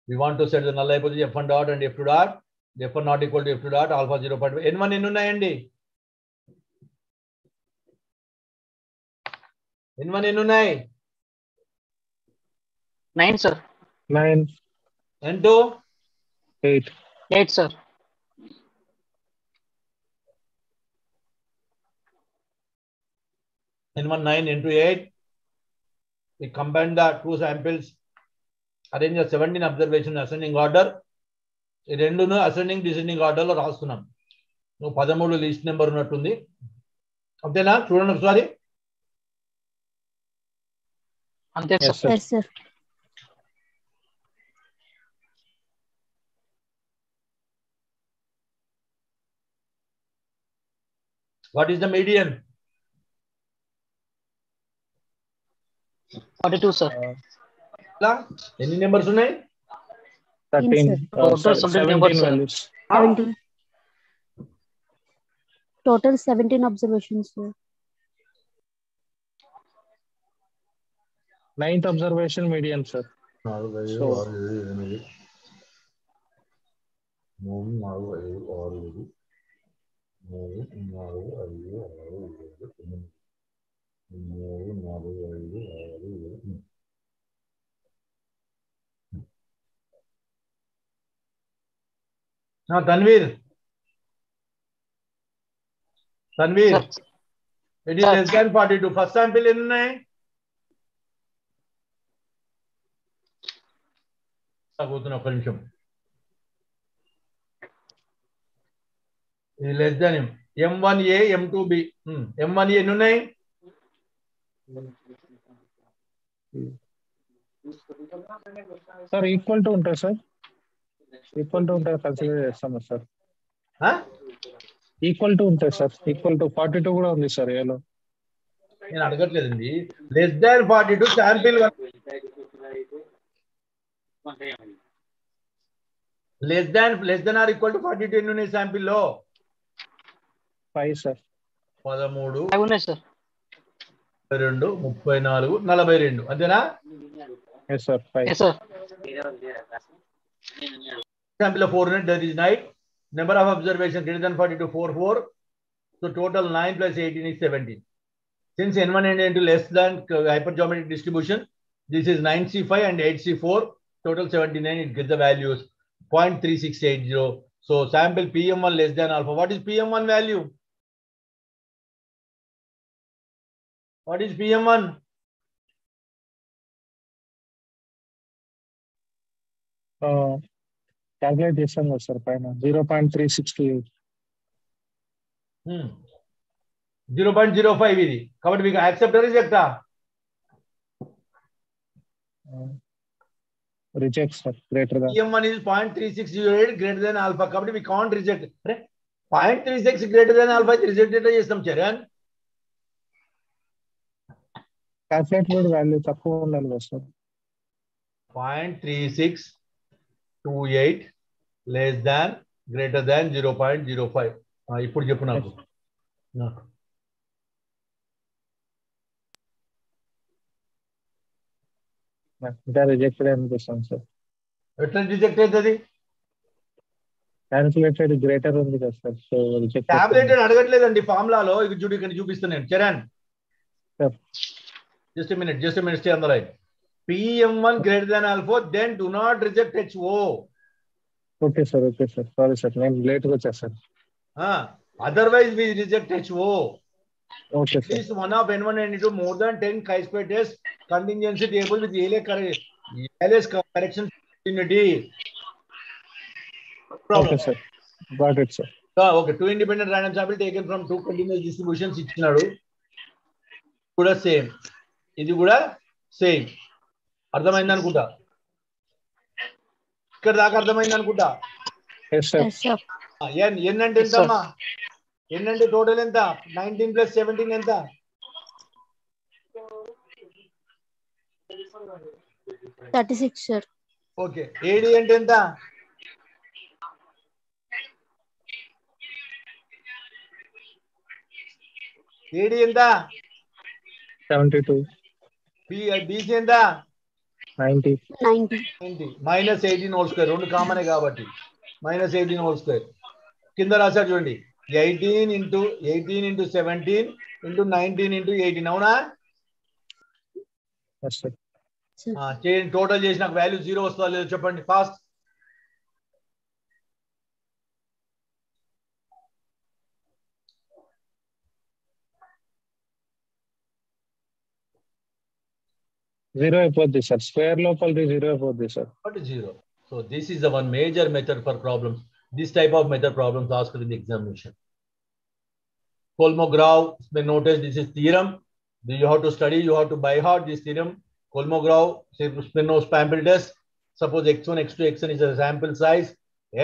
We want to set the null hypothesis f1 dot and f2 dot f1 not equal to f2 dot alpha 0.5 n1 ఎన్ని ఉన్నాయండి n1 ఎన్ని ఉన్నాయి 9, sir. 9, n2 8, 8, sir. n1 9 n2 8. We combine the two samples, arrange the 17 observation ascending order. ఈ రెండును ascending descending order లో రాస్తున్నాం. నువ్వు 13 list number ఉన్నట్టుంది అంతేనా? చూడండి ఒకసారి. అంతే sir. What is the median? 42, sir. ఎన్ని నెంబర్స్ ఉన్నాయి? 13. 17 values. 17. Total 17 observations, sir. 9th observation median, sir. So, 3, Tanvir. It is less than 42. First sample ఎన్ని ఉన్నాయి? కూర్చున్న ఒక్క నిమిషం. ఇది less than m1a m2b. m1a ఎన్ని ఉన్నాయి? సార్ ఈక్వల్ టు ఉంటాయి సార్. ఈక్వల్ టు ఉంటే కన్సిడర్ చేస్తాము సార్. Huh? ఈక్వల్ టు ఉంటాయి సార్. ఈక్వల్ టు 42 కూడా ఉంది సార్ ఏలో. నేను అడగట్లేదండి. Less than 42 sample less than or equal to 42 ఎన్ని ఉన్నాయి శాంపిల్ లో? 5 సార్. 13, ఉన్నాయి సార్. 22, 34, 42 అంతేనా? Yes sir 5. Yes sir. Sample of 400, that is 9. Number of observations greater than 42, 4. So total 9 plus 18 is 17. Since N1 and N2 less than hypergeometric distribution, this is 9C5 and 8C4. Total 79. It gets the values 0.3680. So sample PM1 less than alpha. What is PM1 value? What is PM1? Calculate చేస్తాం కదా sir పైన 0.368. 0.05 ఇది. కాబట్టి మీకు accept రిజెక్టా? Reject sir. Greater than PM1 is 0.3608 greater than alpha. కాబట్టి we can't reject. 0.36 greater than alpha reject ఎట్లా చేస్తాం చరణ్? క్యాల్కులేటెడ్ వాల్యూ తక్కువ ఉండాలి కదా sir. 0.3628 less than greater than 0.05. ఇప్పుడు చెప్పు నాకు. ఇంకా రిజెక్టెడ్ అనిపిస్తుంది సార్. ఎట్లా రిజెక్ట్ అవుతుంది? క్యాల్కులేటెడ్ గ్రేటర్ ఉంది కదా సార్. So reject. టాబ్లెటెడ్ అడగట్లేదండి ఫార్ములాలో. ఇది చూడు, ఇక్కడ చూపిస్తాను నేను. Charan just a minute stay on the line. PM1 greater than alpha, then do not reject HO. Okay sir. Sorry sir, నేను లేట్ గా వచ్చేసాను. Otherwise we reject HO. Okay At least one of N1 and N2 more than 10 chi-square test contingency table with ALS correction unity. Okay sir. Got it sir. Okay, 2 independent random sample taken from 2 continuous distributions ఇచ్చినాడు. కూడా same, ఇది కూడా same. అర్థమైంది అనుకుంటా. ఇక్కడ దాకా అర్థమైంది అనుకుంటా. ఎన్ అంటే ఎంత అమ్మా? ఎన్ అంటే టోటల్ ఎంత? 19 + 17 ఎంత? 36 సార్. ఓకే. ఏడి అంటే ఎంత? ఏడి ఎంత? 72. బీసీ ఎంత? 90. -18 హోల్ స్క్వేర్. రెండు కామనే కాబట్టి -18 హోల్ స్క్వేర్. కింద రాశారు చూడండి, 18 × 17 × 19 × 18. అవునా? చేయండి. టోటల్ చేసి నాకు వాల్యూ 0 వస్తుందా లేదో చెప్పండి ఫాస్ట్. జీరో అయిపోద్ది సార్. స్క్వేర్ లోపలిది 0 అయిపోద్ది sir. What is 0? So this is the one major method for problems. This type of method problems asked in the examination. Kolmogorov notice this is theorem. You have to study. You have to by heart this theorem. Kolmogorov Smirnov sample test. Suppose x1, x2, xn is a sample size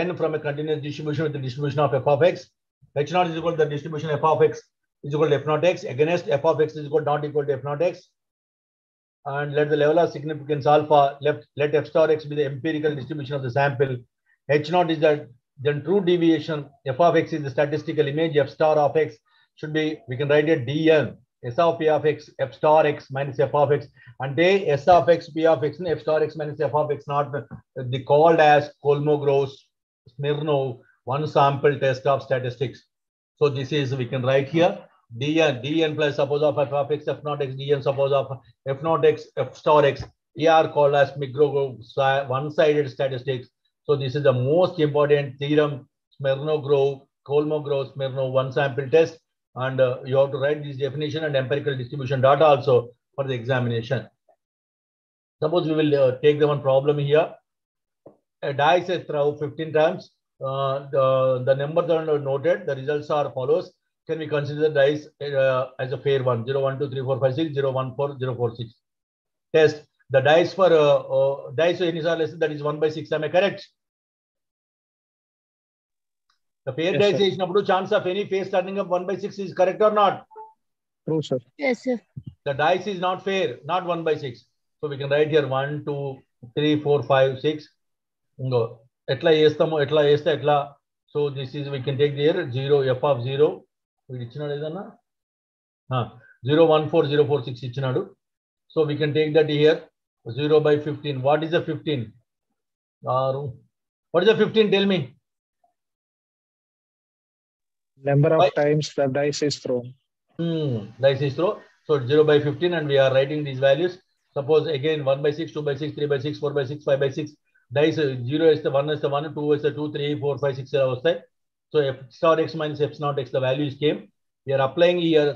n from a continuous distribution with the distribution of f of x. H0 is equal to the distribution f of x is equal to f naught x. Against f of x is equal not equal to f naught x. And let the level of significance alpha, let f star x be the empirical distribution of the sample. H0 is the then true deviation. F of x is the statistical image. F star of x should be, we can write it dn. S of p of x, f star x minus f of x. And they S of x, p of x, and f star x minus f of x not the called as Kolmogorov-Smirnov one sample test of statistics. So this is, we can write here. dn plus suppose of f of x, f naught x, dn suppose of f naught x, f star x. Here are called as Smirnov one-sided statistics. So this is the most important theorem, Kolmogorov-Smirnov one sample test. And you have to write this definition and empirical distribution data also for the examination. Suppose we will take the one problem here. A dice is thrown 15 times. The numbers are noted. The results are follows. Can we consider the dice as a fair one? 0, 1, 2, 3, 4, 5, 6, 0, 1, 4, 0, 4, 6. Test the dice for dice so any less, that is 1/6. Am I correct? The pair Yes, dice sir. చేసినప్పుడు chance of any face turning up 1/6 is correct or not? True, sir. Yes, sir. The dice is not fair, not 1/6. So we can write here 1, 2, 3, 4, 5, 6. ఇంగో ఎట్లా చేస్తామో ఎట్లా చేస్తే ఎట్లా. So this is we can take there 0 f of 0 వీడు ఇచ్చినాడు ఏదన్నా 0 1 4 0 4 6 ఇచ్చినాడు. So we can take that here 0 by 15. What is the 15? What is the 15? Tell me. Number of times the dice is thrown. Dice is thrown. So 0 by 15 and we are writing these values. Suppose again 1/6, 2/6, 3/6, 4/6, 5/6. Dice 0 is the 1 is the 1, 2 is the 2, 3, 4, 5, 6 ఇలా వస్తాయి. So f star x minus f naught x, the values came. We are applying here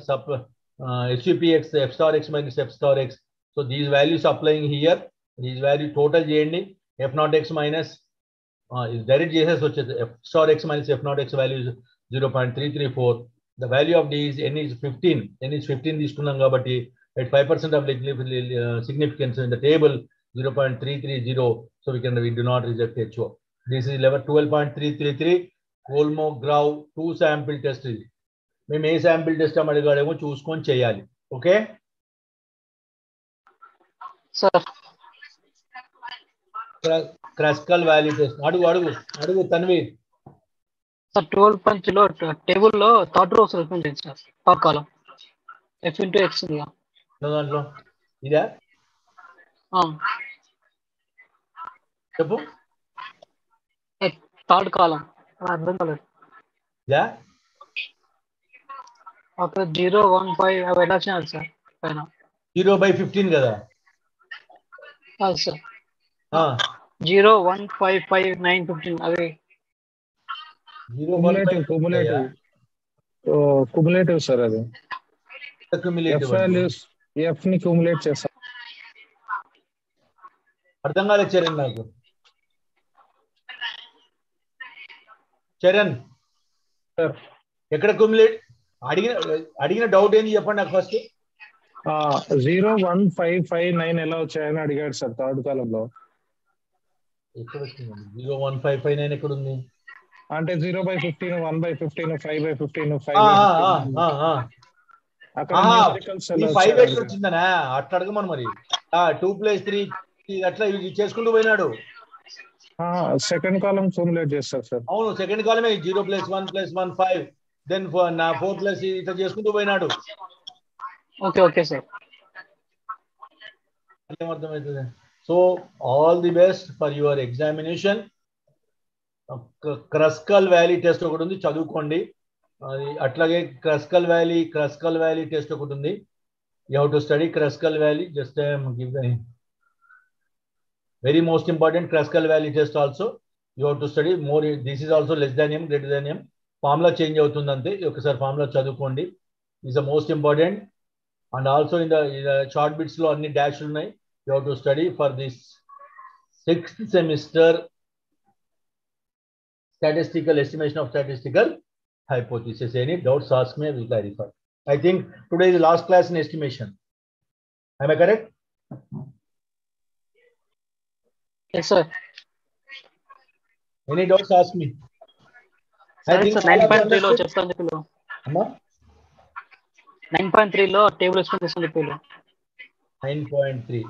SUPX, f star x minus f star x. So these values applying here. These values total చేయండి. f naught x minus direct చేసేసి వచ్చేది f star x minus f naught x values 0.334. The value of d is n is 15. N is 15 తీసుకున్నాం కాబట్టి at 5% of significance in the table 0.330. So we do not reject HO. This is level 12.333. Kolmogorov 2 sample test. మేము ఏ sample test అడిగాడేమో చూసుకొని చేయాలి. Okay sir క్రాస్కల్ value test అడుగు Tanveer. Sir 12 లో టేబుల్లో third row select చేయండి sir. Third కాలం f into x ఉందిగా దాంట్లో ఇదా చెప్పు. థర్డ్ కాలం అర్థం కాలేదు. ఇదా అక్కడ 0 1 5 అవి ఎలా చేయాలి సార్ పైన 0 by 15 కదా. కాదు సార్ 0 1 5 5 9 15 అవి కుములేటివ్ సార్. అది క్యుములేటివ్ f values f ని క్యుములేట్ చేస్తాం. అర్థం కాలేదు చరణ్ నాకు. చరణ్ సార్ ఎక్కడ క్యుములేట్ అడిగిన డౌట్ ఏంది చెప్పండి నాకు ఫస్ట్. 0 1 5 5 9 ఎలా వచ్చాయని అడిగాడు సార్ థర్డ్ కాలంలో. ఎక్కడ వచ్చింది 0 1 5 5 9 ఎక్కడ ఉంది అంటే 0 by 15 1 by 15 5 by 15 5 ఆ by ఆ 15 ఆ అక్కడ ఆహా న్యూమరికల్స్ ఈ ఎలా 5 వచ్చాయని ఎక్కడ వచ్చిందనా అట్లా అడగమని మరి. 2 + 3 అట్లా ఇది చేసుకుంటూ పోయినాడు. సెకండ్ కాలం క్యుములేట్ చేస్తారు సార్. అవును సెకండ్ కాలమే 0 + 1 + 1 5 దెన్ 4 + ఇట్లా చేసుకుంటూ పోయినాడు. Okay okay sir. ఏమర్థమవుతుంది. So all the best for your examination. Kruskal Wallis test ఒకటి ఉంది చదువుకోండి. అట్లాగే క్రస్కల్ వ్యాలీ టెస్ట్ ఒకటి ఉంది. You have to study Kruskal Wallis. Just give the very most important Kruskal Wallis test also you have to study more. This is also less than M greater than M. Formula change అవుతుంది అంతే. ఒకసారి formula చదువుకోండి. Is the most important. And also in the short bits లో అన్ని dash ఉన్నాయి. You have to study for this 6th semester statistical estimation of statistical hypothesis. Any doubts, ask me, I will clarify. I think today is the last class in estimation. Am I correct? Yes sir. Any doubts, ask me. I think 9.3 లో చెప్తాను చెప్పిలో. 9.3 లో table explanation చెప్పిలో. 9.3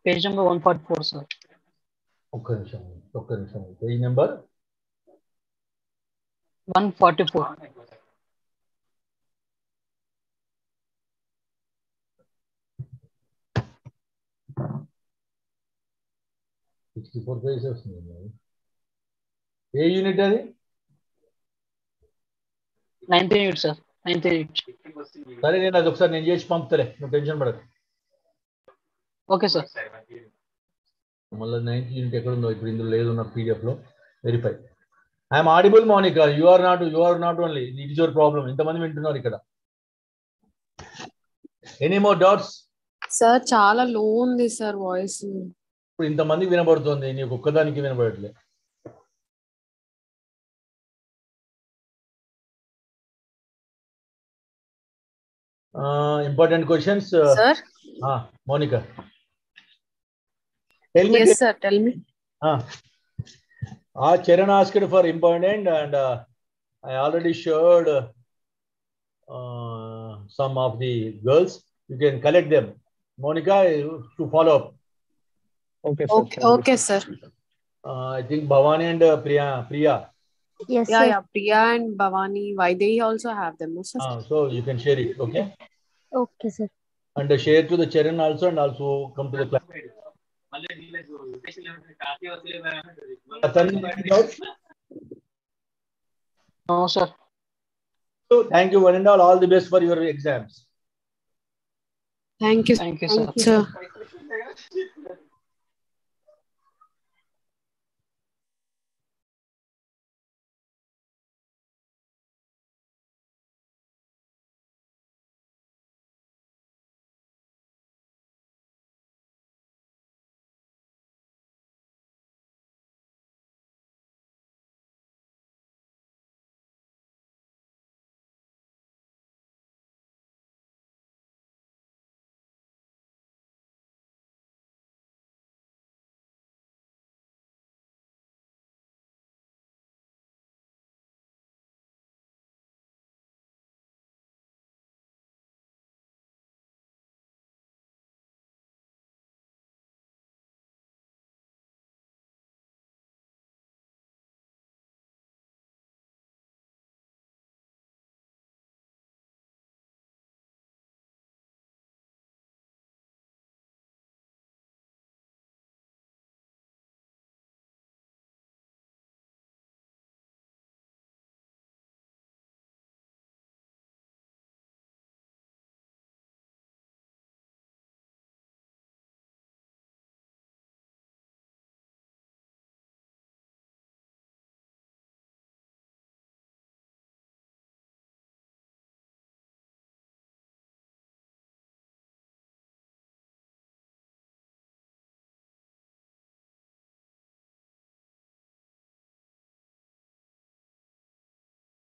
page number 144 sir. ఒక్క నిమిషం. Page number 144. Pages వస్తుంది. ఏ unit అది? 9th unit sir. 9th unit. సరే నేను అది ఒకసారి నేను చేసి పంపుతలే, నువ్వు టెన్షన్ పడకు. Okay sir. మళ్ళీ 9th యూనిట్ ఎక్కడ ఉందో ఇప్పుడు ఇందులో లేదు నా పీడిఎఫ్ లో. Verify. I'm audible Mounika. You are not only. It is your problem. ఇంతమంది వింటున్నారు ఇక్కడ. Any more doubts? సార్ చాలా లో ఉంది సార్ వాయిస్. ఇప్పుడు ఇంతమంది వినబడుతుంది, నీకు ఒక్కదానికి వినబడట్లే. Important questions. Sir Monica. Tell me. Yes, sir. Tell me. Charan asked for important, and I already showed some of the girls. You can collect them. Monica, to follow up. Okay, sir. Okay, sir. I think Bhavani and Priya. Yes, Yeah, sir. yeah. Priya and Bhavani, why they also have them, no, sir? So you can share it, okay? Okay, sir. And share to the Charan also, and also come to the class. No, sir. So thank you one and all the best for your exams. Thank you. Thank you, sir. Sir.